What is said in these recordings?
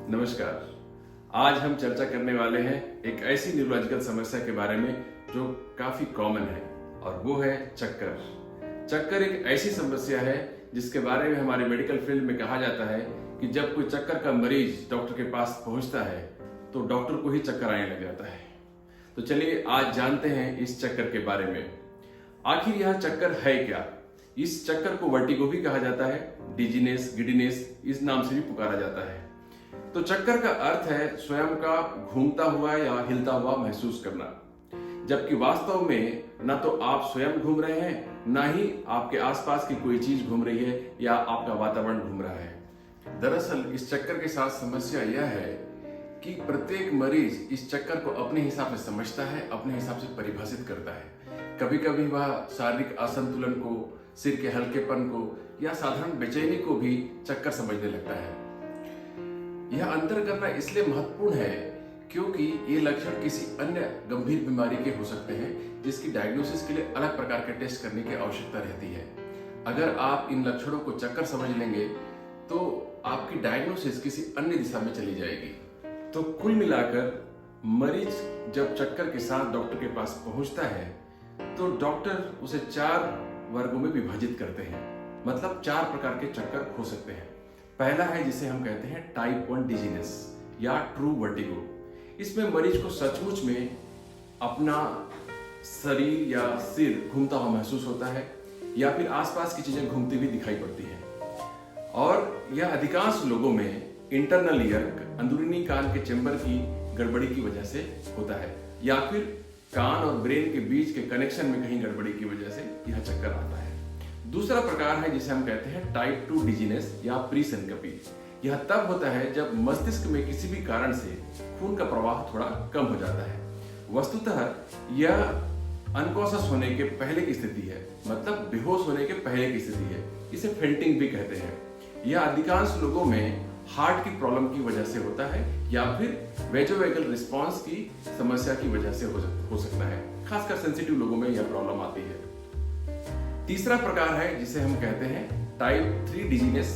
नमस्कार। आज हम चर्चा करने वाले हैं एक ऐसी न्यूरोलॉजिकल समस्या के बारे में जो काफी कॉमन है और वो है चक्कर। चक्कर एक ऐसी समस्या है जिसके बारे में हमारे मेडिकल फील्ड में कहा जाता है कि जब कोई चक्कर का मरीज डॉक्टर के पास पहुंचता है तो डॉक्टर को ही चक्कर आने लग जाता है। तो चलिए आज जानते हैं इस चक्कर के बारे में। आखिर यह चक्कर है क्या? इस चक्कर को वर्टिगो भी कहा जाता है, डिजीनेस, गिडीनेस इस नाम से भी पुकारा जाता है। तो चक्कर का अर्थ है स्वयं का घूमता हुआ या हिलता हुआ महसूस करना, जबकि वास्तव में न तो आप स्वयं घूम रहे हैं, न ही आपके आसपास की कोई चीज घूम रही है या आपका वातावरण घूम रहा है। दरअसल इस चक्कर के साथ समस्या यह है कि प्रत्येक मरीज इस चक्कर को अपने हिसाब से समझता है, अपने हिसाब से परिभाषित करता है। कभी कभी वह शारीरिक असंतुलन को, सिर के हल्केपन को या साधारण बेचैनी को भी चक्कर समझने लगता है। यह अंतर करना इसलिए महत्वपूर्ण है क्योंकि ये लक्षण किसी अन्य गंभीर बीमारी के हो सकते हैं जिसकी डायग्नोसिस के लिए अलग प्रकार के टेस्ट करने की आवश्यकता रहती है। अगर आप इन लक्षणों को चक्कर समझ लेंगे तो आपकी डायग्नोसिस किसी अन्य दिशा में चली जाएगी। तो कुल मिलाकर मरीज जब चक्कर के साथ डॉक्टर के पास पहुंचता है तो डॉक्टर उसे 4 वर्गों में विभाजित करते हैं, मतलब 4 प्रकार के चक्कर हो सकते हैं। पहला है जिसे हम कहते हैं टाइप 1 डिजीनेस या ट्रू वर्टिगो। इसमें मरीज को सचमुच में अपना शरीर या सिर घूमता हुआ महसूस होता है या फिर आसपास की चीजें घूमती हुई दिखाई पड़ती हैं। और यह अधिकांश लोगों में इंटरनल ईयर, अंदरूनी कान के चेंबर की गड़बड़ी की वजह से होता है या फिर कान और ब्रेन के बीच के कनेक्शन में कहीं गड़बड़ी की वजह से यह चक्कर आता है। दूसरा प्रकार है जिसे हम कहते हैं टाइप 2 डिजीनेस या प्री सिनकपी। यह तब होता है जब मस्तिष्क में किसी भी कारण से खून का प्रवाह थोड़ा कम हो जाता है। वस्तुतः यह अनकॉन्शियस होने के पहले की स्थिति है, मतलब बेहोश होने के पहले की स्थिति है। इसे फेंटिंग भी कहते हैं। यह अधिकांश लोगों में हार्ट की प्रॉब्लम की वजह से होता है या फिर वेजोवेगल रिस्पॉन्स की समस्या की वजह से हो सकता है। खासकर सेंसिटिव लोगों में यह प्रॉब्लम आती है। तीसरा प्रकार है जिसे हम कहते हैं टाइप 3 डिजीनेस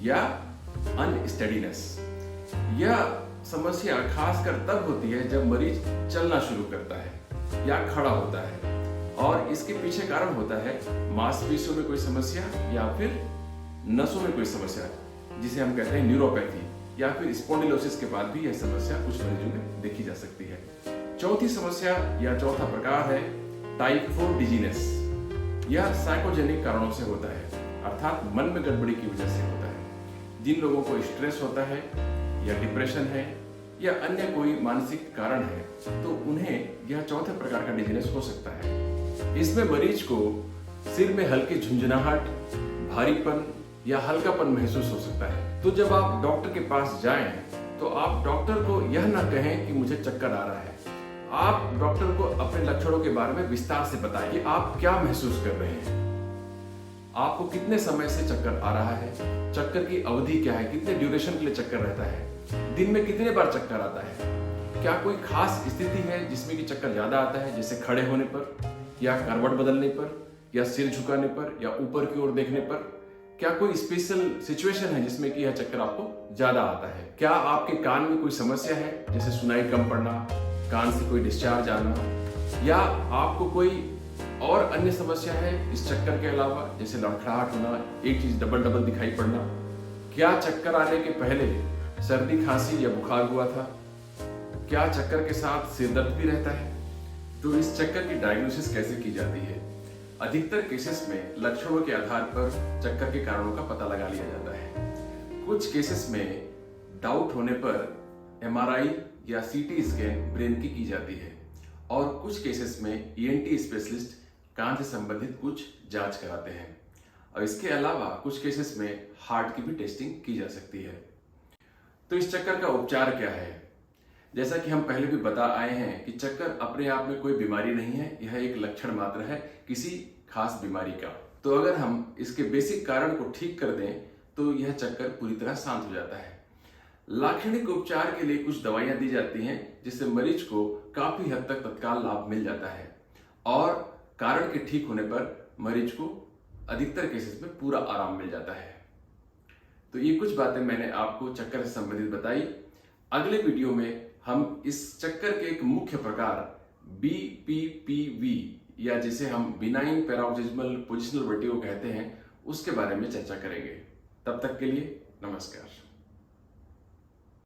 या अनस्टेडीनेस। यह समस्या खासकर तब होती है जब मरीज चलना शुरू करता है या खड़ा होता है और इसके पीछे कारण होता है मांसपेशियों में कोई समस्या या फिर नसों में कोई समस्या, जिसे हम कहते हैं न्यूरोपैथी या फिर स्पॉन्डिलोसिस के बाद भी यह समस्या कुछ मरीजों में देखी जा सकती है। चौथी समस्या या चौथा प्रकार है टाइप 4 डिजीनेस। यह साइकोजेनिक कारणों से होता है, अर्थात मन में गड़बड़ी की वजह से होता है। जिन लोगों को स्ट्रेस होता है या डिप्रेशन है या अन्य कोई मानसिक कारण है तो उन्हें यह चौथे प्रकार का डिजीनेस हो सकता है। इसमें मरीज को सिर में हल्की झुंझुनाहट, भारीपन या हल्कापन महसूस हो सकता है। तो जब आप डॉक्टर के पास जाएं तो आप डॉक्टर को यह ना कहें कि मुझे चक्कर आ रहा है। आप डॉक्टर को अपने लक्षणों के बारे में विस्तार से बताएं कि आप क्या महसूस कर रहे हैं, आपको कितने समय से चक्कर आ रहा है, चक्कर की अवधि क्या है, कितने ड्यूरेशन के लिए चक्कर रहता है, दिन में कितने बार चक्कर आता है, क्या कोई खास स्थिति है जिसमें कि चक्कर ज्यादा आता है, जैसे खड़े होने पर या करवट बदलने पर या सिर झुकाने पर या ऊपर की ओर देखने पर। क्या कोई स्पेशल सिचुएशन है जिसमें कि यह चक्कर आपको ज्यादा आता है? क्या आपके कान में कोई समस्या है, जैसे सुनाई कम पड़ना, कान से कोई डिस्चार्ज आना, या आपको कोई और अन्य समस्या है इस चक्कर के अलावा, जैसे लड़खड़ाहट होना, एक चीज डबल डबल दिखाई पड़ना? क्या चक्कर आने के पहले सर्दी, खांसी या बुखार हुआ था? क्या चक्कर के साथ सिर दर्द भी रहता है? तो इस चक्कर की डायग्नोसिस कैसे की जाती है? अधिकतर केसेस में लक्षणों के आधार पर चक्कर के कारणों का पता लगा लिया जाता है। कुछ केसेस में डाउट होने पर MRI या CT स्कैन ब्रेन की जाती है और कुछ केसेस में ENT स्पेशलिस्ट कान से संबंधित कुछ जांच कराते हैं। और इसके अलावा कुछ केसेस में हार्ट की भी टेस्टिंग की जा सकती है। तो इस चक्कर का उपचार क्या है? जैसा कि हम पहले भी बता आए हैं कि चक्कर अपने आप में कोई बीमारी नहीं है, यह एक लक्षण मात्र है किसी खास बीमारी का। तो अगर हम इसके बेसिक कारण को ठीक कर दें तो यह चक्कर पूरी तरह शांत हो जाता है। लाक्षणिक उपचार के लिए कुछ दवाइयां दी जाती हैं जिससे मरीज को काफी हद तक तत्काल लाभ मिल जाता है और कारण के ठीक होने पर मरीज को अधिकतर केसेस में पूरा आराम मिल जाता है। तो ये कुछ बातें मैंने आपको चक्कर से संबंधित बताई। अगले वीडियो में हम इस चक्कर के एक मुख्य प्रकार BPPV या जिसे हम बिनाइन पैराक्सिस्मल पोजिशनल वर्टिगो कहते हैं उसके बारे में चर्चा करेंगे। तब तक के लिए नमस्कार।